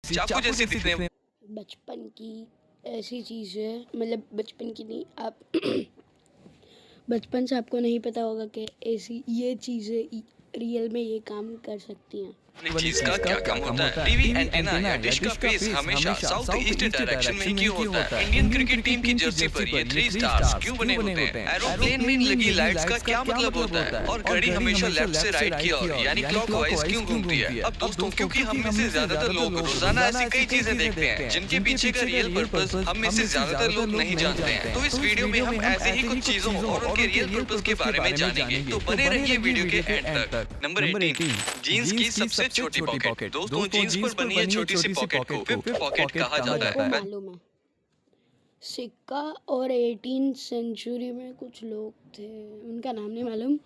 चाकू जैसी दिखने में। बचपन की ऐसी चीज़ है, मतलब बचपन की नहीं, आप बचपन से आपको नहीं पता होगा कि ऐसी ये चीज़ें रियल में ये काम कर सकती हैं। चीज का क्या काम होता है? टीवी एंटीना या डिश का फेस हमेशा साउथ ईस्ट डायरेक्शन में क्यों होता है? इंडियन क्रिकेट टीम की जर्सी पर ये 3 स्टार्स क्यों बने होते हैं? एरोप्लेन में लगी लाइट्स का क्या मतलब होता है? और घड़ी हमेशा लेफ्ट से राइट की ओर यानी क्लॉकवाइज क्यों घूमती है? अब दोस्तों, क्योंकि हम में से ज्यादातर लोग रोजाना ऐसी कई चीजें देखते हैं जिनके पीछे का रियल पर्पस हम में से ज्यादातर लोग नहीं जानते हैं। तो इस वीडियो में हम ऐसे ही कुछ चीजों और उनके रियल पर्पस के बारे में जानेंगे, तो बने रहिए वीडियो के एंड तक। नंबर 18, जीन्स की सबसे छोटी पॉकेट। दोस्तों, जीन्स पर बनी है छोटी सी पॉकेट को फिफ्थ पॉकेट कहा जाता है। मालूम है, सिक्का और 18 सेंचुरी में कुछ लोग थे, उनका नाम नहीं मालूम,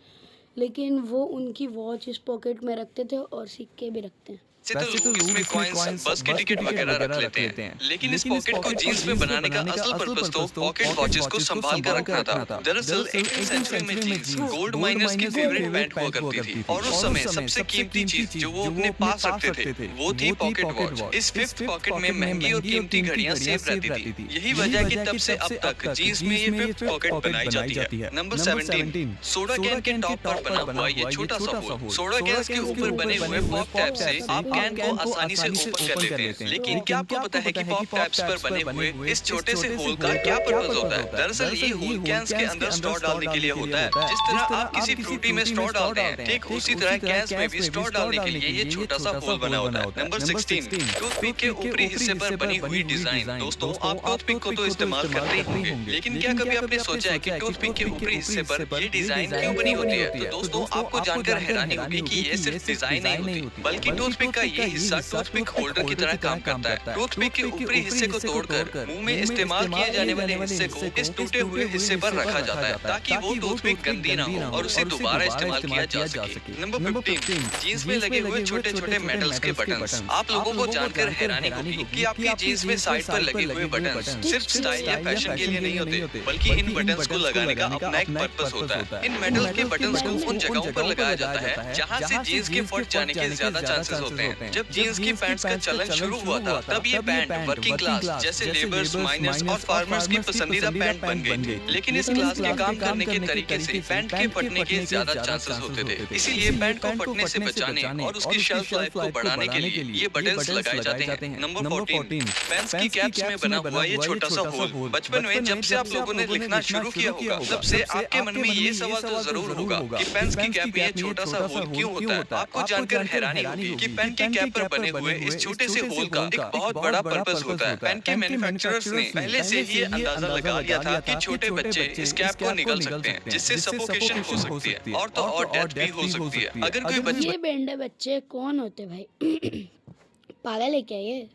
लेकिन वो उनकी वॉच इस पॉकेट में रखते थे और सिक्के भी रखते हैं। वैसे तो लोग इसमें कॉइंस, बस की टिकट वगैरह रख लेते हैं, लेकिन इस पॉकेट को जीन्स में बनाने का असल पर्पस तो पॉकेट वॉचेस को संभाल कर रखना था। दरअसल 18वीं सेंचुरी में जीन्स गोल्ड माइनर्स की फेवरेट पैंट हुआ करती थी, और उस समय सबसे कीमती चीज जो वो अपने पास रखते थे वो थी पॉकेट वॉच। इस फिफ्थ पॉकेट में महंगी और कीमती घड़ियां सेफ रहती थी। यही वजह है कि तब से अब तक जीन्स में ये फिफ्थ पॉकेट बनाई जाती है। नंबर 17, सोडा कैन के टॉप पर बना हुआ ये छोटा सा होल। सोडा गैस के ऊपर बने हुए पॉप टैप से आप कैन को आसानी से ओपन कर लेते हैं, लेकिन क्या आपको पता है कि पॉप टैप्स पर बने हुए इस छोटे से होल का क्या पर्पस होता है? दरअसल ये होल कैन्स के अंदर स्ट्रॉ डालने के लिए होता है। जिस तरह आप किसी फ्रूटी में स्ट्रॉ डालते हैं, ठीक उसी तरह कैन्स में भी स्ट्रॉ डालने के लिए ये छोटा सा होल बना होता है। नंबर 16, टूथपिक के ऊपरी हिस्से पर बनी हुई डिजाइन। दोस्तों, आप टूथपिक को तो इस्तेमाल करते ही होंगे, लेकिन क्या कभी आपने सोचा है कि टूथपिक के ऊपरी हिस्से पर ये डिजाइन क्यों बनी होती है? तो दोस्तों, आपको जानकर हैरानी होगी कि ये सिर्फ डिजाइन नहीं होती, बल्कि टूथपिक का ये हिस्सा टूथपिक होल्डर की तरह काम करता है। टूथपिक के ऊपरी हिस्से को तोड़कर मुंह में इस्तेमाल किए जाने वाले हिस्से को इस टूटे हुए हिस्से पर रखा जाता है, ताकि वो टूथपिक गंदी ना हो और उसे दोबारा इस्तेमाल किया जा सके। नंबर 15, जीन्स में लगे हुए छोटे छोटे मेटल्स के बटन्स। आप लोगों को जानकर हैरानी होगी कि आपकी जीन्स में साइड पर लगे हुए बटन्स सिर्फ स्टाइल या फैशन के लिए नहीं होते, बल्कि इन बटन्स को लगाने का अपना एक पर्पस होता है। इन मेटल के बटन्स को उन जगहों पर लगाया जाता है जहाँ से जीन्स के फट जाने के ज्यादा चांसेस होते हैं। जब जीन्स की पैंट्स का चलन शुरू हुआ था, तब ये पैंट वर्किंग क्लास जैसे लेबर्स, माइनर्स और फार्मर्स की पसंदीदा पैंट बन गई थी। लेकिन इस क्लास के काम करने के तरीके से पैंट के फटने के ज्यादा चांसेस होते थे, इसीलिए पैंट को फटने से बचाने और उसकी शेल्फ लाइफ को बढ़ाने के लिए ये बटन्स लगाए जाते हैं। नंबर 14, पेन्स की कैप्स में बना हुआ ये छोटा सा होल। बचपन में जब से आप लोगों ने लिखना शुरू किया होगा, तब से आपके मन में ये सवाल तो जरूर होगा कि पेन्स की कैप में ये छोटा सा होल क्यों होता है? आपको जानकर हैरानी होगी कि पेन की कैप पर बने हुए इस छोटे से होल का एक बहुत बड़ा पर्पस होता है। पेन के मैन्युफैक्चरर्स ने पहले से ही अंदाजा लगा लिया था कि छोटे बच्चे इस कैप को निगल सकते हैं, जिससे सफोकेशन हो सकती है और तो और डेथ भी हो सकती है। अगर कोई बच्चे, ये बेंडे बच्चे कौन होते भाई? पागल है क्या ये?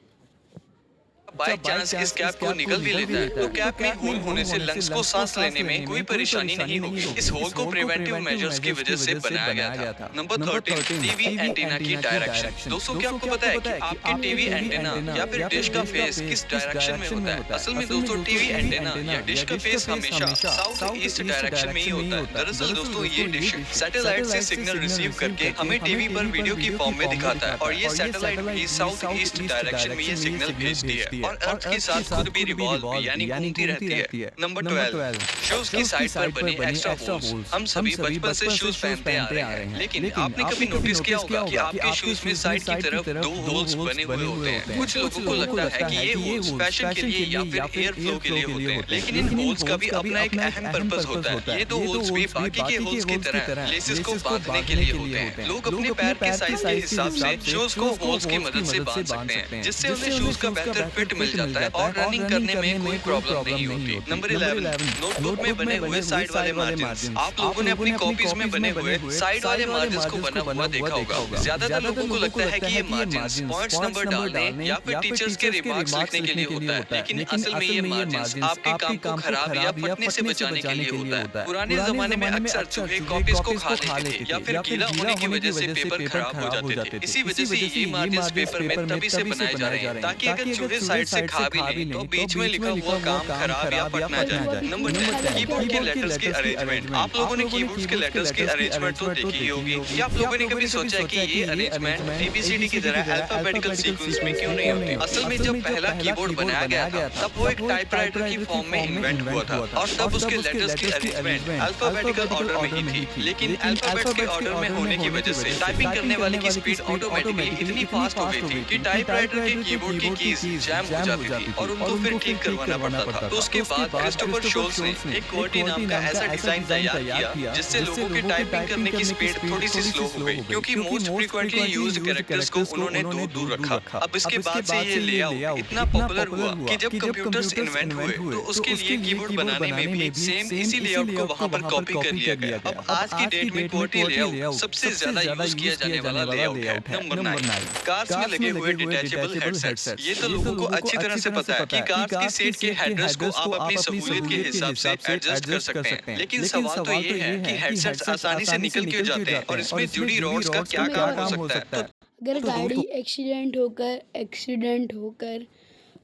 बाय चांस इस कैप को निगल भी लेता है, तो कैप में होल होने से लंग्स को सांस लेने में कोई परेशानी नहीं होगी। इस होल को प्रिवेंटिव मेजर्स की वजह से बनाया गया था। नंबर 13, टीवी एंटीना की डायरेक्शन। दोस्तों, क्या आपको पता है कि आपके टीवी एंटीना या फिर डिश का फेस किस डायरेक्शन में होता है? असल में दोस्तों, टीवी एंटीना या डिश का फेस हमेशा साउथ ईस्ट डायरेक्शन में ही होता है। दरअसल दोस्तों, ये डिश सैटेलाइट से सिग्नल रिसीव करके हमें टीवी पर वीडियो की फॉर्म में दिखाता है, और ये सैटेलाइट भी साउथ ईस्ट डायरेक्शन में ये सिग्नल भेजती है और अर्थ के साथ खुद भी रिवॉल्व यानी घूमती रहती है। नंबर 12, शूज की साइड पर बने एक्स्ट्रा होल्स। हम सभी बचपन से शूज पहनते आ रहे हैं, लेकिन आपने कभी नोटिस किया होगा कि आपके शूज में साइड की तरफ 2 होल्स बने हुए होते हैं। कुछ लोगों को लगता है कि ये होल्स फैशन के लिए या फिर एयर फ्लो के लिए होते हैं, लेकिन इन होल्स का भी अपना एक अहम पर्पस होता है। ये 2 होल्स भी बाकी के होल्स की तरह लेसेस को बांधने के लिए होते हैं। लोग अपने पैर के साइज के हिसाब से शूज को होल्स की मदद से बांध सकते हैं, जिससे उन्हें शूज का बेहतर फिट मिल जाता है और रनिंग करने में कोई प्रॉब्लम नहीं होती। नंबर 11, नोटबुक में बने हुए साइड वाले मार्जिन्स। आप लोगों ने अपनी कॉपीज में बने हुए साइड वाले मार्जिन्स को बना हुआ देखा होगा। ज्यादातर लोगों को लगता है कि ये मार्जिन्स पॉइंट्स नंबर डालने या फिर टीचर्स के रिमार्क्स लिखने के लिए होता है, लेकिन असल में ये मार्जिन्स आपके काम को खराब या फटने से बचाने के लिए होता है। पुराने जमाने में अक्सर चूहे कॉपीज को खा लेते थे या फिर गीला होने की वजह से पेपर खराब हो जाते थे। इसी वजह से ये मार्जिन्स पेपर में तभी से बनाए जा रहे हैं, ताकि अगर चूहे साइड साइड से खा भी लें तो बीच में लिखा हुआ काम खराब या फट ना जाए। नंबर 10, कीबोर्ड के लेटर्स की अरेंजमेंट। आप लोगों ने कीबोर्ड के लेटर्स की अरेंजमेंट तो देखी ही होगी। क्या आप लोगों ने कभी सोचा है कि ये अरेंजमेंट ABCD की तरह अल्फाबेटिकल सीक्वेंस में क्यों नहीं होती? असल में जब पहला कीबोर्ड बनाया गया था तब वो एक टाइपराइटर की फॉर्म में इन्वेंट हुआ था और तब उसके लेटर्स की अरेंजमेंट अल्फाबेटिकल ऑर्डर में ही थी। लेकिन अल्फाबेट्स के ऑर्डर में होने की वजह से टाइपिंग करने वाले की स्पीड ऑटोमेटिकली इतनी फास्ट हो गई थी कि टाइपराइटर के कीबोर्ड की कीज जैम हो जाती थी और उनको फिर ठीक करवाना पड़ता था। तो उसके बाद क्रिस्टोफर शोल्स ने एक QWERTY नाम का ऐसा डिजाइन तैयार किया जिससे लोगों की टाइपिंग करने की स्पीड थोड़ी सी स्लो हो गई, क्योंकि मोस्ट फ्रीक्वेंटली यूज्ड कैरेक्टर्स को उन्होंने दूर रखा। अब इसके बाद से ये लेआउट इतना पॉपुलर हुआ कि जब कंप्यूटर्स इन्वेंट हुए तो उसके लिए कीबोर्ड बनाने में भी सेम इसी लेआउट को वहां पर कॉपी कर लिया गया। अब आज की डेट में QWERTY लेआउट सबसे ज्यादा यूज किया जाने वाला लेआउट है। नंबर 9, कार्स में लगे हुए डिटैचेबल हेडसेट्स। ये तो लोगों को अच्छी तरह से पता है कि कार्स की सीट के हेडरेस्ट को आप अपनी सहूलियत के हिसाब से एडजस्ट कर सकते हैं, लेकिन सवाल तो ये है कि हेडसेट्स आसानी से निकल क्यों जाते हैं और इसमें जुड़ी रॉड्स का क्या काम हो सकता है? अगर गाड़ी एक्सीडेंट होकर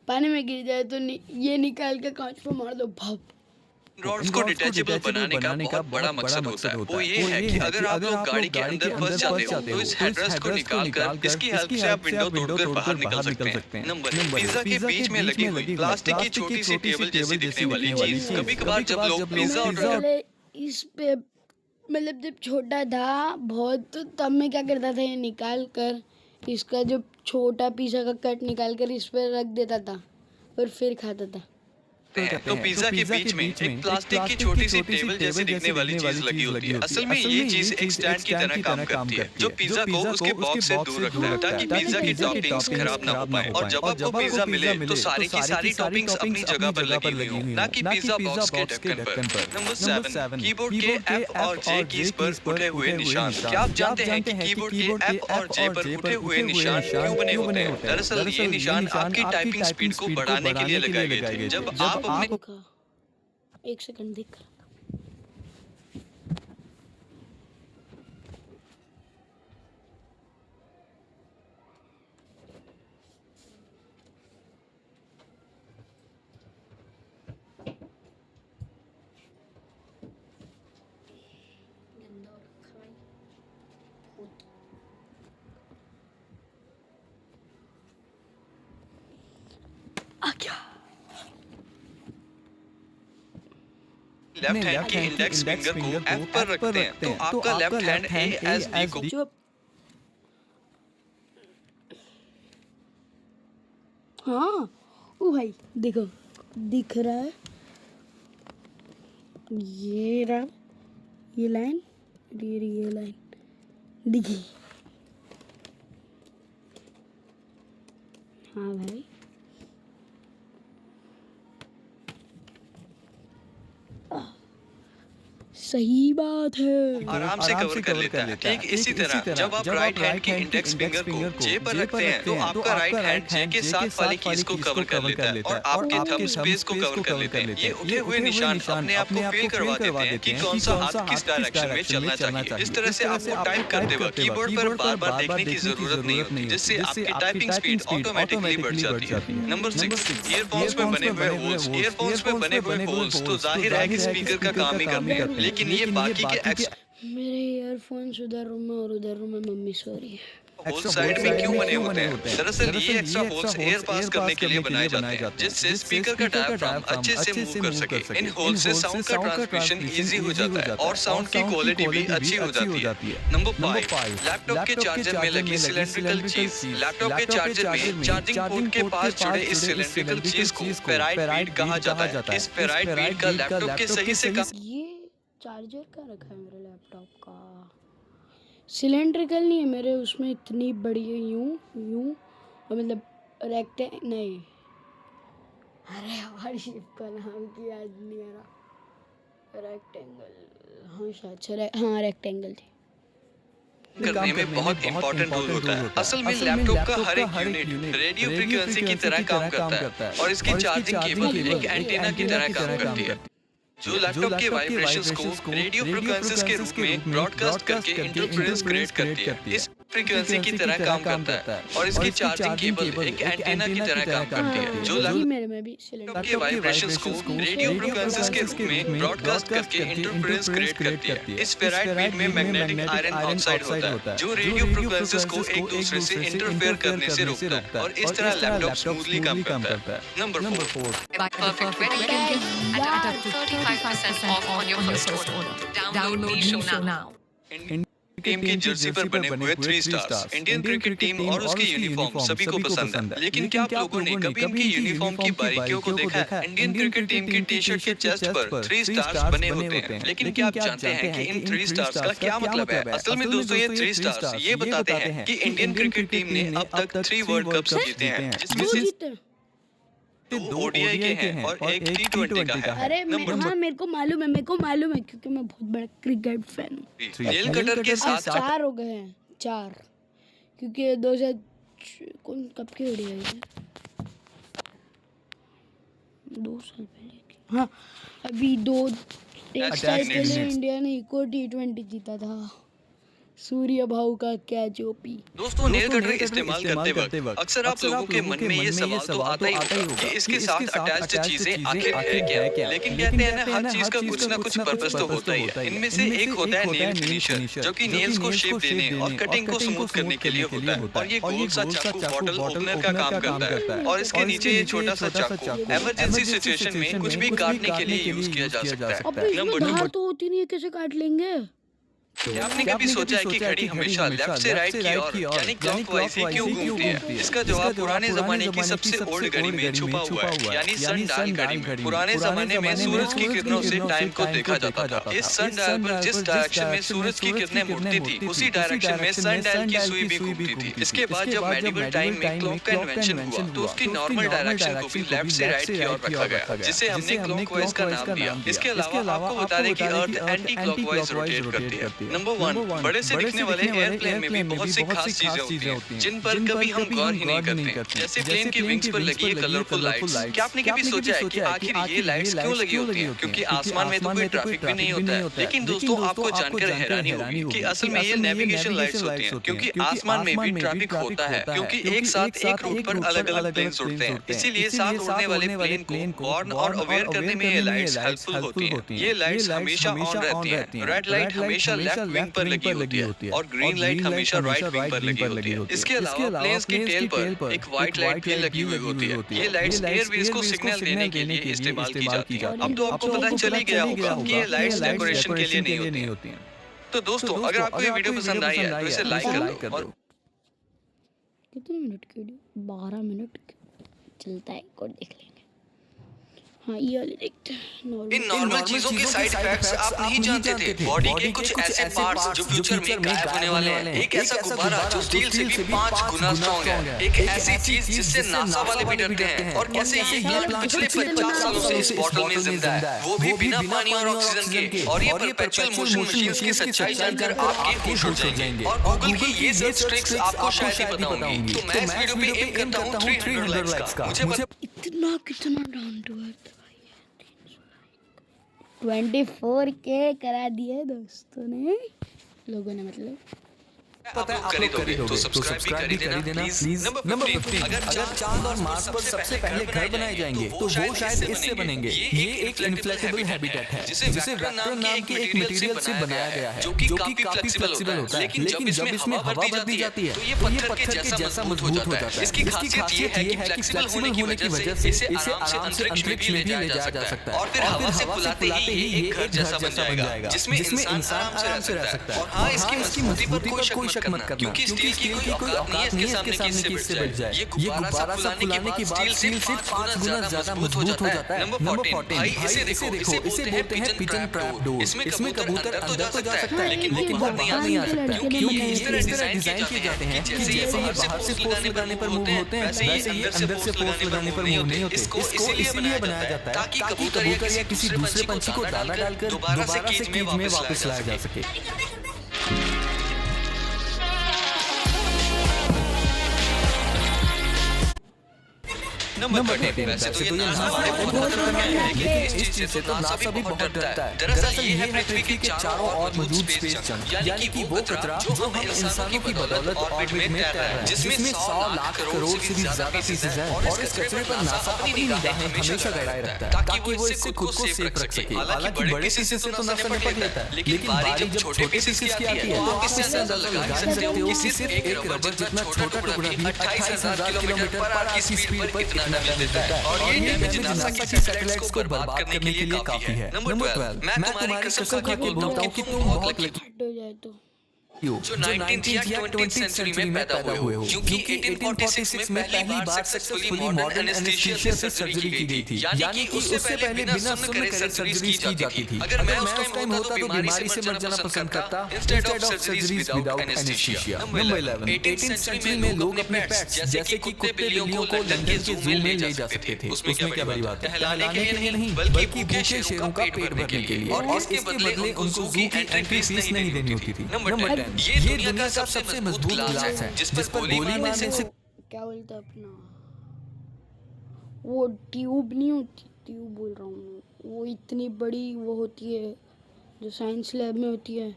पानी में गिर जाए तो ये निकाल के कांच पे मार दो, भाप। रॉड्स को डिटैचेबल बनाने का बहुत बड़ा मकसद होता है। वो ये है कि अगर आप लोग गाड़ी के अंदर फंस जाते हो तो इस हेडरेस्ट को निकालकर इसकी हेल्प से आप विंडो तोड़कर बाहर निकल सकते हैं। नंबर 1, पिज्जा के बीच में लगी हुई प्लास्टिक की छोटी सी टेबल जैसी दिखने वाली चीज। कभी कभार जब लोग पिज्जा ऑर्डर इस पे मतलब जब छोटा था बहुत तो तब मैं क्या करता था, ये निकाल कर इसका जो छोटा पिज्जा का कट निकाल कर इस पे रख देता था और फिर खाता था। तो पिज्जा के बीच में एक प्लास्टिक की छोटी सी टेबल जैसी दिखने वाली चीज लगी होती है। असल में ये चीज एक स्टैंड की तरह काम करती है जो पिज्जा को उसके बॉक्स से दूर रखता है ताकि पिज्जा की टॉपिंग्स खराब ना हो पाए और जब आपको पिज्जा मिले तो सारी की सारी टॉपिंग्स अपनी जगह पर लगी हुई हो, ना कि पिज्जा बॉक्स के ढक्कन पर। नंबर 7, कीबोर्ड के F और J कीज पर उठे हुए निशान। क्या आप जानते हैं कि कीबोर्ड के F और J पर उठे हुए निशान क्यों बने होते हैं? दरअसल ये निशान आपकी टाइपिंग स्पीड को बढ़ाने के लिए लगाए गए थे। जब आप अपने एक सेकंड देख आ गया। लेफ्ट हैंड के इंडेक्स फिंगर को F पर रखते हैं तो आपका लेफ्ट हैंड ASD को चुप। हाँ ओ भाई देखो दिख रहा है, ये रहा ये लाइन, ये लाइन दिखी। हाँ भाई सही बात है, आराम से कवर कर लेता है। ठीक इसी तरह जब आप राइट हैंड के इंडेक्स फिंगर को J पर रखते हैं तो आपका राइट हैंड J के साथ वाली कीज को कवर कर लेता है और आपके थंब स्पेस को कवर कर लेते हैं। ये उठे हुए निशान अपने आप को फील करवा देते हैं कि कौन सा हाथ किस डायरेक्शन में चलना चाहिए। इस तरह से आपको टाइप करते वक्त कीबोर्ड पर बार-बार देखने की जरूरत नहीं होती, जिससे आपकी टाइपिंग स्पीड ऑटोमेटिकली बढ़ जाती है। नंबर 6, ईयरफोन्स में बने हुए होल्स। ईयरफोन्स में बने हुए होल्स तो जाहिर है कि स्पीकर का काम ही करते हैं, लेकिन ये बाकी के मेरे ईयरफोन्स उधर रूम में और उधर रूम में मम्मी सो रही है। होल साइड में क्यों बने होते हैं? दरअसल ये एक्स्ट्रा होल्स एयर पास करने के लिए बनाए जाते हैं, जिससे स्पीकर का डायफ्राम अच्छे से मूव कर सके। इन होल से साउंड का ट्रांसमिशन इजी हो जाता है और साउंड की क्वालिटी भी अच्छी हो जाती है। नंबर 5, लैपटॉप के चार्जर में लगी सिलेंड्रिकल चीज। लैपटॉप के चार्जर में चार्जिंग पोर्ट के पास जुड़े इस सिलेंड्रिकल चीज को फेराइट रीड कहा जाता है। इस फेराइट रीड का लैपटॉप के सही से ये चार्जर का रखा है मेरे लैपटॉप का, सिलेंड्रिकल नहीं है मेरे, उसमें इतनी बड़ी है यूं और मतलब नहीं, अरे हमारी शिप का नाम की याद नहीं आ रहा, रेक्टेंगल, हाँ शायद हाँ रेक्टेंगल थी। करने में बहुत इंपॉर्टेंट रोल होता है। असल में लैपटॉप का हर एक यूनिट रेडियो फ्रीक्वेंसी की तरह काम करता है और इसकी चार्जिंग केबल एक एंटीना की तरह काम करती है जो लैपटॉप के वाइब्रेशंस को रेडियो फ्रीक्वेंसीज के रूप में ब्रॉडकास्ट करके इंटरफेरेंस क्रिएट करती है। इस फ्रीक्वेंसी की तरह काम करता है और इसकी चार्जिंग केबल एक एंटीना की तरह काम करती है जो मेरे में भी सिलेंडर के वाइब्रेशंस को रेडियो फ्रीक्वेंसीज के रूप में ब्रॉडकास्ट करके इंटरफेरेंस क्रिएट करती है। इस फेराइट बीड में मैग्नेटिक आयरन ऑक्साइड होता है जो रेडियो फ्रीक्वेंसीज को एक दूसरे से इंटरफेयर करने से रोकता है और इस तरह लैपटॉप स्मूथली काम करता है। Number 4 Perfect wedding gift at up to 35% off on your first order. Download Meesho now. Team की जर्सी पर बने हुए 3 स्टार्स इंडियन क्रिकेट टीम और उसकी यूनिफॉर्म सभी को पसंद है, लेकिन क्या आप लोगों ने कभी इनकी यूनिफॉर्म की बारीकियों को देखा है? इंडियन क्रिकेट टीम की टी शर्ट के चेस्ट पर 3 स्टार्स बने होते हैं, लेकिन क्या आप जानते हैं कि इन 3 स्टार्स का क्या मतलब है? असल में दोस्तों ये 3 स्टार्स ये बताते हैं कि इंडियन क्रिकेट टीम ने अब तक 3 वर्ल्ड कप्स जीते हैं, जिसमें से 2 ओडीआई के हैं और एक टी20 का है। अरे हाँ मेरे को मालूम है क्योंकि मैं बहुत बड़ा क्रिकेट फैन हूँ। नेल कटर के साथ 4 हो गए हैं 4 क्योंकि 2000 कब की ओडीआई है 2 साल पहले की। हाँ अभी 1 साल पहले इंडिया ने इको टी20 जीता था। सूर्य भाऊ का कैच ओपी। दोस्तों नेल कटर इस्तेमाल करते वक्त अक्सर आप लोगों के मन में ये सवाल तो आता ही होगा कि इसके साथ अटैच्ड चीजें आखिर है क्या? लेकिन कहते हैं ना हर चीज का कुछ ना कुछ पर्पस तो होता ही है। इनमें से एक होता है नेल फिनिशर जो कि नेल्स को शेप देने और कटिंग को स्मूथ करने के लिए होता है और ये गोल सा चाकू बॉटल ओपनर का काम करता है और इसके नीचे ये छोटा सा चाकू इमरजेंसी सिचुएशन में कुछ भी काटने के लिए यूज किया जा सकता है। नंबर 2 तो होती नहीं है, कैसे काट लेंगे? आपने कभी सोचा है कि घड़ी हमेशा लेफ्ट से राइट की ओर यानी क्लॉकवाइज ही क्यों घूमती है? इसका जवाब पुराने जमाने की सबसे ओल्ड घड़ी में छुपा हुआ है, यानी सन डायल घड़ी में। पुराने जमाने में सूरज की किरणों से टाइम को देखा जाता था। इस सन डायल पर जिस डायरेक्शन में सूरज की किरणें मुड़ती थी उसी डायरेक्शन में सन डायल की सुई भी घूमती थी। इसके बाद जब मेडिवल टाइम में क्लॉक का इन्वेंशन हुआ तो उसकी नॉर्मल डायरेक्शन को भी लेफ्ट से राइट की ओर रखा गया, जिसे हमने क्लॉकवाइज का नाम दिया। इसके अलावा आपको बता दें कि अर्थ एंटी क्लॉकवाइज रोटेट करती है। नंबर 1 बड़े से दिखने वाले एयरप्लेन में भी बहुत सी खास चीजें होती हैं जिन पर कभी हम गौर ही नहीं करते, जैसे प्लेन की विंग्स पर लगी कलरफुल लाइट्स। क्या आपने कभी सोचा है कि आखिर ये लाइट्स क्यों लगी होती हैं? क्योंकि आसमान में तो कोई ट्रैफिक भी नहीं होता है। लेकिन दोस्तों आपको जानकर हैरानी होगी कि असल में ये नेविगेशन लाइट्स होती हैं, क्योंकि आसमान में भी ट्रैफिक होता है क्योंकि एक साथ एक रूट पर अलग अलग प्लेन्स उड़ते हैं। इसीलिए साथ उड़ने वाले प्लेन को वार्न और अवेयर करने में ये लाइट्स हेल्पफुल होती हैं। ये लाइट्स हमेशा ऑन रहती हैं। रेड लाइट हमेशा लेफ्ट विंग पर लगी होती है और ग्रीन लाइट हमेशा राइट विंग पर लगी होती है। इसके अलावा प्लेन्स की टेल पर एक व्हाइट लाइट भी लगी हुई होती है। ये लाइट्स एयरवेज को सिग्नल देने के लिए इस्तेमाल की जाती है। अब तो आपको पता चल ही गया होगा कि ये लाइट्स डेकोरेशन के लिए नहीं होती हैं। तो दोस्तों अगर आपको ये वीडियो पसंद आई है तो इसे लाइक कर दो। कितने मिनट की वीडियो? 12 मिनट चलता है, एक और देख लेंगे। हाँ ये वाली देखते हैं। इन नॉर्मल चीजों के साइड इफेक्ट्स आप नहीं जानते थे। बॉडी के कुछ ऐसे पार्ट्स जो फ्यूचर में गायब होने वाले हैं। एक ऐसा गुब्बारा जो स्टील से भी 5 गुना स्ट्रॉन्ग है। एक ऐसी चीज जिससे नासा वाले भी डरते हैं। और कैसे ये प्लांट पिछले 50 सालों से इस बॉटल में जिंदा है, वो भी बिना पानी और ऑक्सीजन के। और ये परपेचुअल मोशन मशीन्स की सच्चाई जानकर आपके होश उड़ जाएंगे। और गूगल की ये सब ट्रिक्स आपको शायद ही पता होंगी। तो मैं इस वीडियो पे एम करता हूँ 300 लाइक्स का। मुझे कितना डाउन टू अर्थ 24K करा दिए दोस्तों ने, लोगों ने मतलब। पता है आप लोग कर दोगे तो सब्सक्राइब भी कर देना प्लीज। नंबर 15 अगर चांद और मार्स पर सबसे पहले घर बनाए जाएंगे तो वो शायद इससे बनेंगे। ये एक इन्फ्लेक्टेबल हैबिटेट है जिसे वेक्टर नाम के एक मटेरियल से बनाया गया है जो कि काफी फ्लेक्सिबल होता है। लेकिन जब इसमें हवा भर दी जाती है तो ये पत्थर के जैसा मजबूत हो जाता है। इसकी खासियत ये है कि फ्लेक्सिबल होने की वजह से इसे आराम से अंतरिक्ष में भी ले जाया जा सकता है और फिर हवा से फुलाते ही ये एक घर जैसा बन जाएगा जिसमें इंसान आराम से रह सकता है। और हाँ इसकी मजबूती पर कोई शक मत करना क्योंकि स्टील की कोई औकात नहीं है इसके सामने किससे बच जाए। ये गुब्बारा सा फुलाने के बाद स्टील से 5 गुना ज्यादा मजबूत हो जाता है। नंबर 14 भाई इसे देखो, इसे बोलते हैं पिजन ट्रैप डोर। इसमें कबूतर अंदर तो जा सकता है लेकिन वो बाहर नहीं आ सकता क्योंकि इस तरह डिजाइन किए जाते हैं कि जैसे ये बाहर से फोर्स लगाने पर मूव होते हैं वैसे ये अंदर से फोर्स लगाने पर मूव नहीं होते। इसको इसीलिए बनाया जाता है ताकि कबूतर या किसी दूसरे पंछी को दाना डालकर दोबारा से केज में वापस लाया जा सके। नंबर 10 वैसे तो ये नासा बहुत खतरनाक है, लेकिन इस चीज से तो नासा भी बहुत डरता है। दरअसल ये है पृथ्वी के चारों ओर मौजूद स्पेस जंक, यानी कि वो कचरा जो हम इंसानों की बदौलत ऑर्बिट में तैर रहा है, जिसमें 100 लाख करोड़ से भी ज्यादा पीसेस हैं। और इस कचरे पर नासा अपनी निगाहें हमेशा गड़ाए रखता है ताकि वो इससे खुद को सेफ रख सके। हालांकि बड़े पीसेस से तो नासा निपट लेता है, लेकिन बारी जब छोटे पीसेस की आती है तो आप इससे अंदाजा लगा सकते हो कि सिर्फ एक रबर जितना छोटा टुकड़ा भी 28,000 किलोमीटर पर आवर की स्पीड पर कितना डैमेज देता है। और ये डैमेज नासा की सैटेलाइट्स को बर्बाद करने के लिए काफी है। नंबर 12, मैं तुम्हारी कसम खा के बोलता हूँ कि तुम बहुत लकी हट हो जाए तो जो 19th या 20th सेंचुरी में पैदा हुए हो, क्योंकि 1846 में पहली बार सक्सेसफुली मॉडर्न एनेस्थीसिया से सर्जरी की गई थी, यानी कि उससे पहले बिना सुन्न करे सर्जरीज की जाती थी। अगर मैं उस टाइम होता तो बीमारी से मर जाना पसंद करता instead of surgeries without anaesthesia. Number 11, 18th century में लोग अपने पेट्स जैसे कि कुत्ते बिल्लियों को लंदन के जू में ले जा सकते थे। उसमें क्या बड़ी बात है, टहलाने के लिए नहीं बल्कि भूखे शेरों का पेट भरने के लिए, और इसके बदले उनको जू की एंट्री फीस नहीं देनी होती थी। नंबर 10, ये दुनिया का सबसे मजबूत ग्लास है जिस पर गोली मारने से क्या बोलते हैं अपना, वो ट्यूब नहीं होती, ट्यूब बोल रहा हूँ मैं, वो इतनी बड़ी वो होती है जो साइंस लैब में होती है,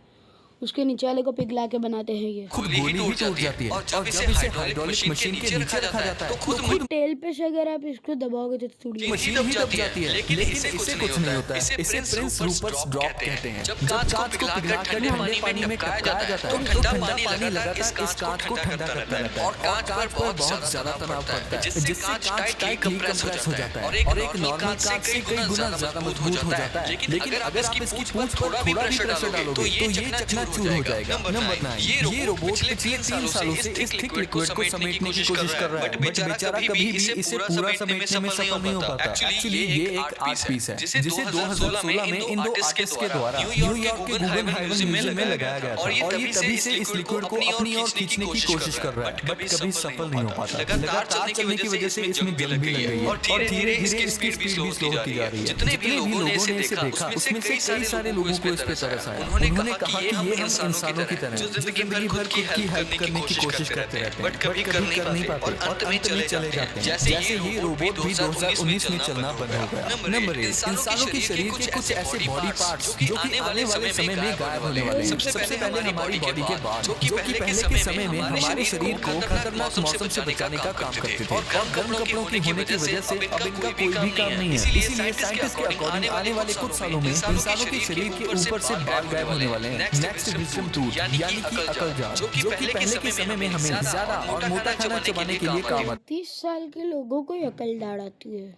उसके नीचे वाले को पिघला के बनाते हैं ये। खुद गोली ही टूट जाती है और जब इसे हाइड्रोलिक मशीन के नीचे रखा जाता है तो खुद तेल पे से अगर आप इसको दबाओगे तो थोड़ी मशीन ही दब जाती है, लेकिन इससे कुछ नहीं होता है। इसे प्रिंस रूपर्ट्स ड्रॉप कहते हैं। जब कांच को पिघलाकर ठंडे पानी में टपकाया जाता है तो ठंडा पानी लगातार इस कांच को ठंडा करता रहता है और कांच पर बहुत ज्यादा तनाव पड़ता है, जिससे कांच टाइटली कंप्रेस हो जाता है और एक नॉर्मल कांच से कई गुना ज्यादा मजबूत हो जाता है। लेकिन अगर आप इसकी पूंछ पर थोड़ा भी प्रेशर डालोगे तो ये चकनाचूर हो जाएगा। नंबर 9, ये रोबोट पिछले 3 सालों से इस थिक लिक्विड को समेटने की कोशिश कर रहा है, बट बेचारा कभी भी इसे पूरा समेटने में सफल नहीं हो पाता। एक्चुअली ये एक आर्ट पीस है जिसे 2016 में इन दो आर्टिस्ट के द्वारा न्यूयॉर्क के गuggenheim म्यूजियम में लगाया गया था, और ये तभी से इस लिक्विड को अपनी ओर खींचने की कोशिश कर रहा है, बट कभी सफल नहीं हो पाता। लगातार चलने की वजह से इसमें जल भी लग गई है और धीरे धीरे इसकी स्पीड भी स्लो होती जा रही है। जितने भी लोगों ने इसे देखा उसमें से कई सारे लोगों को इस पे तरस आया। उन्होंने कहा कि ये हम इंसानों की तरह जो जिंदगी भर खुद की हेल्प करने की कोशिश करते रहते हैं, बट कभी कर नहीं पाते और अंत में चले जाते हैं। जैसे ये रोबोट भी 2019 में चलना बंद हो गया। नंबर 1, इंसानों के शरीर के कुछ ऐसे बॉडी पार्ट्स जो कि आने वाले समय में गायब होने वाले हैं। सबसे पहले हमारी बॉडी के बाल, जो कि पहले के समय में हमारे शरीर को खतरनाक मौसम से बचाने का काम करते थे, और गर्म कपड़ों के होने की वजह से अब इनका कोई भी काम नहीं है। इसीलिए साइंटिस्ट के अकॉर्डिंग आने वाले कुछ सालों में इंसानों के शरीर के ऊपर से बाल गायब होने वाले हैं। नेक्स्ट विजडम टूथ यानी कि अकलजाल, जो कि पहले के समय में हमें ज्यादा और मोटा खाना चबाने के लिए काम 30 साल के लोगों को अकल दाढ़ आती है।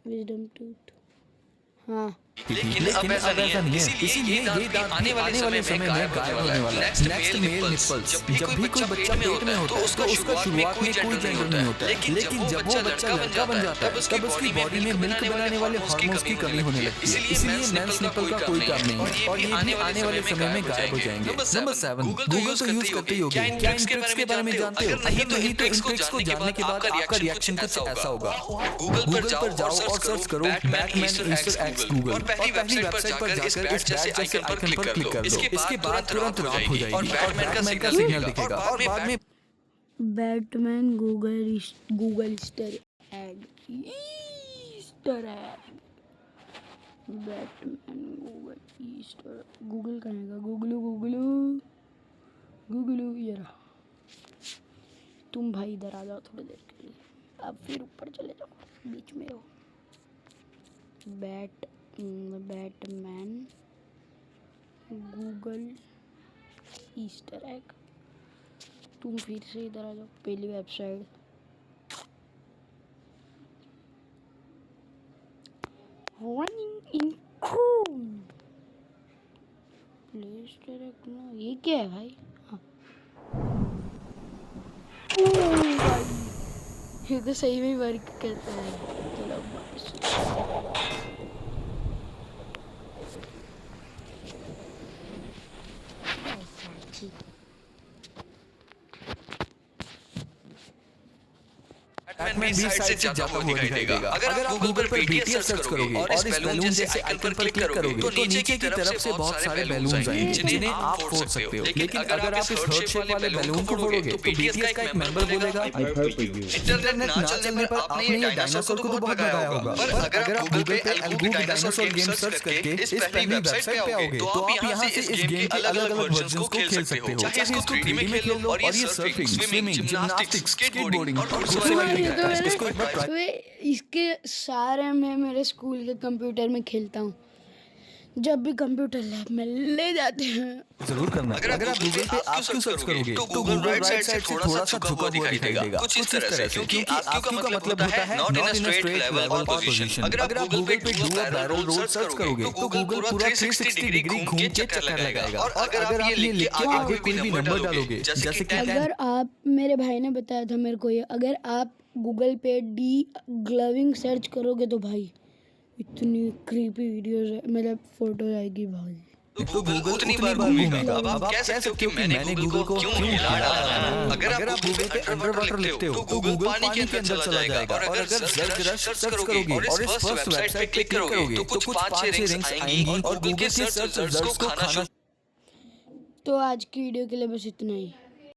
विजडम टूथ, हाँ लेकिन अब ऐसा नहीं है। इसीलिए ये दांत आने वाले समय में गायब होने वाला है। नेक्स्ट मेल निपल्स, जब भी कोई बच्चा पेट में होता है तो उसका शुरुआत में कोई जेंडर नहीं होता है, लेकिन जब वो बच्चा लड़का बन जाता है तब उसकी बॉडी में मिल्क बनाने वाले हार्मोन्स की कमी होने लगती है। इसलिए मेंस निपल का कोई काम नहीं है और ये भी आने वाले समय में गायब हो जाएंगे। नंबर 7, गूगल तो यूज करते ही होगे। क्या इन ट्रिक्स के बारे में जानते हो? नहीं तो इन ट्रिक्स को जानने के बाद आपका रिएक्शन कुछ ऐसा होगा। गूगल पर जाओ और सर्च करो बैटमैन ईस्टर एग्स गूगल, और पहली वेबसाइट पर जाकर इस बैट जैसे आइकन पर क्लिक कर दो। इसके बाद तुरंत रात हो जाएगी और बैटमैन का सिग्नल दिखेगा और बाद में Batman Google Easter egg Batman Google कहेगा गूगलू ये रहा। तुम भाई इधर आ जाओ थोड़ी देर के लिए, अब फिर ऊपर चले जाओ, बीच में रहो। बैटमैन गूगल ईस्टर एग, तुम फिर से इधर आ जाओ। पहली website running in Chrome, play store egg ना, ये क्या है भाई? हाँ भाई ये तो सही में वर्क करता है। चलो बैटमैन भी साइड से जाता हुआ दिखाई देगा। अगर आप गूगल पर BTS सर्च करोगे और इस बैलून जैसे आइकन पर क्लिक करोगे तो नीचे की तरफ से बहुत सारे बैलून आएंगे जिन्हें आप फोड़ सकते हो। लेकिन अगर आप इस हर्ट शेप वाले बैलून को फोड़ोगे तो BTS का एक मेंबर बोलेगा इंटरनेट ना चलने पर आपने ये डायनासोर को तो बहुत भगाया होगा, पर अगर आप गूगल पे एल्गो डायनासोर गेम सर्च करके इस पहली वेबसाइट पे आओगे तो आप यहाँ से इस गेम के अलग-अलग वर्जन्स को खेल सकते हो। चाहे इसको 3D में खेल लो और ये सर्फिंग, स्विमिंग, जिम्नास्टिक्स, स्केटबोर्डिंग और इसको एक बार ट्राई। इसके सारे मैं मेरे स्कूल के कंप्यूटर में खेलता हूँ। जब भी कंप्यूटर लैब में ले जाते हैं जरूर करना। अगर आप गूगल पे आस्क्यू सर्च करोगे तो गूगल राइट साइड से थोड़ा सा झुका हुआ दिखाई देगा, कुछ इस तरह से, क्योंकि आस्क्यू का मतलब होता है not in a straight level और पोजीशन। अगर आप गूगल पे do a barrel roll search करोगे तो गूगल पूरा 360 डिग्री घूम के चक्कर लगाएगा। और अगर आप ये लिख के आगे कोई भी नंबर डालोगे, जैसे कि अगर आप, मेरे भाई ने बताया था मेरे को ये, अगर आप गूगल पे डी ग्लविंग सर्च करोगे तो भाई इतनी क्रीपी वीडियोस, मतलब फोटो आएगी भाई। तो गूगल उतनी बार घूमेगा। अब आप कह सकते हो कि मैंने गूगल को क्यों हिला डाला। अगर आप गूगल पे अंडर वाटर लिखते हो तो गूगल पानी के अंदर चला जाएगा। और अगर जर्ज रश सर्च करोगे और इस फर्स्ट वेबसाइट पे क्लिक करोगे तो कुछ 5-6 रिंग्स आएंगी और गूगल के सर्च रिजल्ट्स को खाना। तो आज की वीडियो के लिए बस इतना ही।